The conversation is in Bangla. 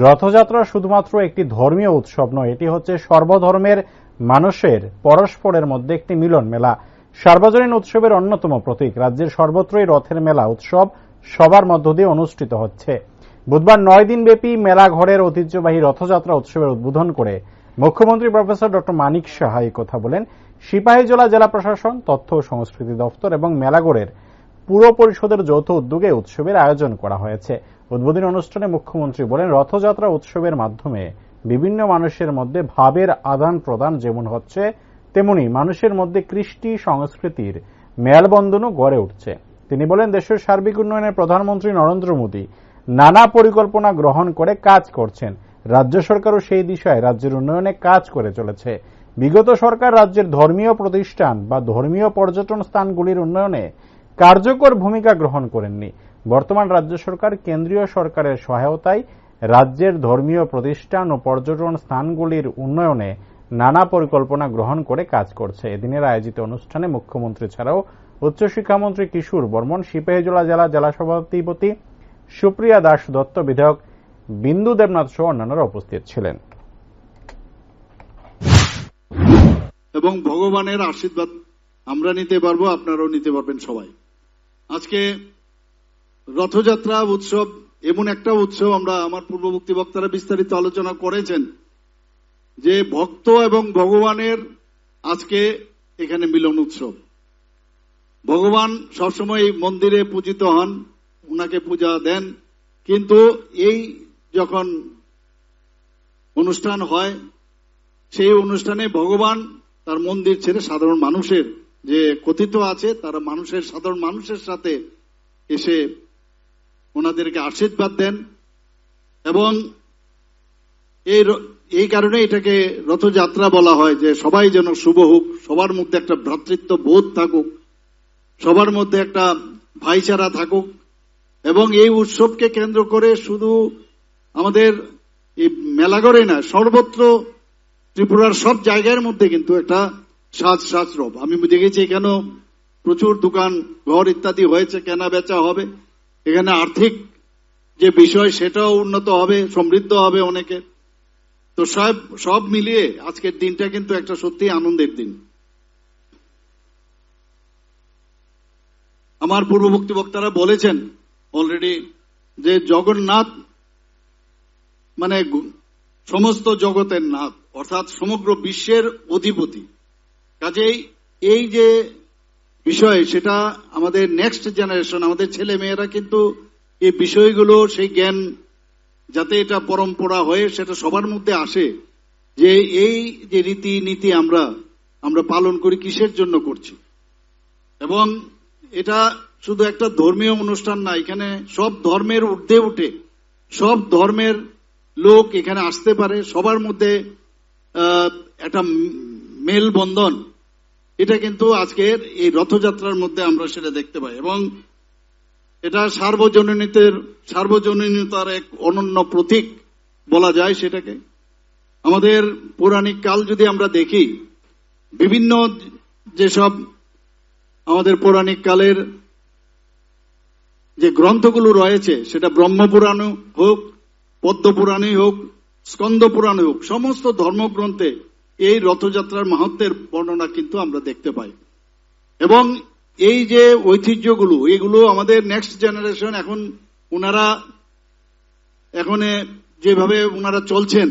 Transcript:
রথযাত্রা শুধুমাত্র একটি ধর্মীয় উৎসব নয়, এটি হচ্ছে সর্বধর্মের মানুষের পরস্পরের মধ্যে একটি মিলন মেলা, সার্বজনীন উৎসবের অন্যতম প্রতীক। রাজ্যের সর্বত্রই রথের মেলা উৎসব সবার মধ্য দিয়ে অনুষ্ঠিত হচ্ছে। বুধবার 9 দিনব্যাপী মেলা ঘরের ঐতিহ্যবাহী রথযাত্রা উৎসবের উদ্বোধন করে মুখ্যমন্ত্রী প্রফেসর ডক্টর মানিক সাহা এই কথা বলেন। সিপাহীজলা জেলা প্রশাসন, তথ্য ও সংস্কৃতি দপ্তর এবং মেলাঘরের পুর পরিষদের যৌথ উদ্যোগে উৎসবের আয়োজন করা হয়েছে। উদ্বোধনী অনুষ্ঠানে মুখ্যমন্ত্রী বলেন, রথযাত্রা উৎসবের মাধ্যমে বিভিন্ন মানুষের মধ্যে ভাবের আদান প্রদান যেমন হচ্ছে, তেমনি মানুষের মধ্যে কৃষ্টি সংস্কৃতির মেলবন্ধনও গড়ে উঠছে। তিনি বলেন, দেশের সার্বিক উন্নয়নে প্রধানমন্ত্রী নরেন্দ্র মোদী নানা পরিকল্পনা গ্রহণ করে কাজ করছেন। রাজ্য সরকারও সেই দিশায় রাজ্যের উন্নয়নে কাজ করে চলেছে। বিগত সরকার রাজ্যের ধর্মীয় প্রতিষ্ঠান বা ধর্মীয় পর্যটন স্থানগুলির উন্নয়নে কার্যকর ভূমিকা গ্রহণ করেননি। বর্তমান রাজ্য সরকার কেন্দ্রীয় সরকারের সহায়তায় রাজ্যের ধর্মীয় প্রতিষ্ঠান ও পর্যটন স্থানগুলির উন্নয়নে নানা পরিকল্পনা গ্রহণ করে কাজ করছে। এদিনের আয়োজিত অনুষ্ঠানে মুখ্যমন্ত্রী ছাড়াও উচ্চশিক্ষামন্ত্রী কিশোর বর্মন, সিপাহীজলা জেলা সভাধিপতি সুপ্রিয়া দাস দত্ত, বিধায়ক বিন্দু দেবনাথ সহ অন্যান্যরা উপস্থিত ছিলেন। এবং ভগবানের আশীর্বাদ আমরা নিতে পারবো, আপনারাও নিতে পারবেন সবাই। আজকে রথযাত্রা উৎসব এমন একটা উৎসব, আমরা আমার পূর্ববর্তী বক্তারা বিস্তারিত আলোচনা করেছেন যে ভক্ত এবং ভগবানের আজকে এখানে মিলন উৎসব। ভগবান সবসময় মন্দিরে পূজিত হন, উনাকে পূজা দেন, কিন্তু এই যখন অনুষ্ঠান হয় সেই অনুষ্ঠানে ভগবান তার মন্দির ছেড়ে সাধারণ মানুষের যে কথিত আছে তারা সাধারণ মানুষের সাথে এসে ওনাদেরকে আশীর্বাদ দেন। এবং এই কারণে এটাকে রথযাত্রা বলা হয়, যে সবাই যেন শুভ হোক, সবার মধ্যে একটা ভ্রাতৃত্ব বোধ থাকুক, সবার মধ্যে একটা ভাইচারা থাকুক। এবং এই উৎসবকে কেন্দ্র করে শুধু আমাদের এই মেলাঘরে না, সর্বত্র ত্রিপুরার সব জায়গার মধ্যে কিন্তু একটা সাজ রব। আমি দেখেছি এখানেও প্রচুর দোকান ঘর ইত্যাদি হয়েছে, কেনা বেচা হবে, এখানে আর্থিক যে বিষয় সেটাও উন্নত হবে, সমৃদ্ধ হবে অনেকে। তো সব মিলিয়ে আজকের দিনটা কিন্তু একটা সত্যি আনন্দের দিন। আমার পূর্ববর্তী বক্তারা বলেছেন অলরেডি যে জগন্নাথ মানে সমস্ত জগতের নাথ, অর্থাৎ সমগ্র বিশ্বের অধিপতি। কাজেই এই যে বিষয়, সেটা আমাদের নেক্সট জেনারেশন, আমাদের ছেলে মেয়েরা কিন্তু এই বিষয়গুলো, সেই জ্ঞান যাতে এটা পরম্পরা হয়ে সেটা সবার মধ্যে আসে, যে এই যে রীতি নীতি আমরা পালন করি কিসের জন্য করছি। এবং এটা শুধু একটা ধর্মীয় অনুষ্ঠান না, এখানে সব ধর্মের ঊর্ধ্বে উঠে সব ধর্মের লোক এখানে আসতে পারে, সবার মধ্যে একটা মেলবন্ধন, এটা কিন্তু আজকের এই রথযাত্রার মধ্যে আমরা সেটা দেখতে পাই। এবং এটা সার্বজনীনতার এক অনন্য প্রতীক বলা যায় সেটাকে। আমাদের পৌরাণিক কাল যদি আমরা দেখি, বিভিন্ন যেসব আমাদের পৌরাণিক কালের যে গ্রন্থগুলো রয়েছে, সেটা ব্রহ্মপুরাণ হোক, পদ্মপুরাণই হোক, স্কন্দ পুরাণ হোক, সমস্ত ধর্মগ্রন্থে এই রথযাত্রার মাহাত্ম্যের বর্ণনা কিন্তু আমরা দেখতে পাই। এবং এই যে ঐতিহ্যগুলো, এগুলো আমাদের নেক্সট জেনারেশন এখন যেভাবে ওনারা চলছেন,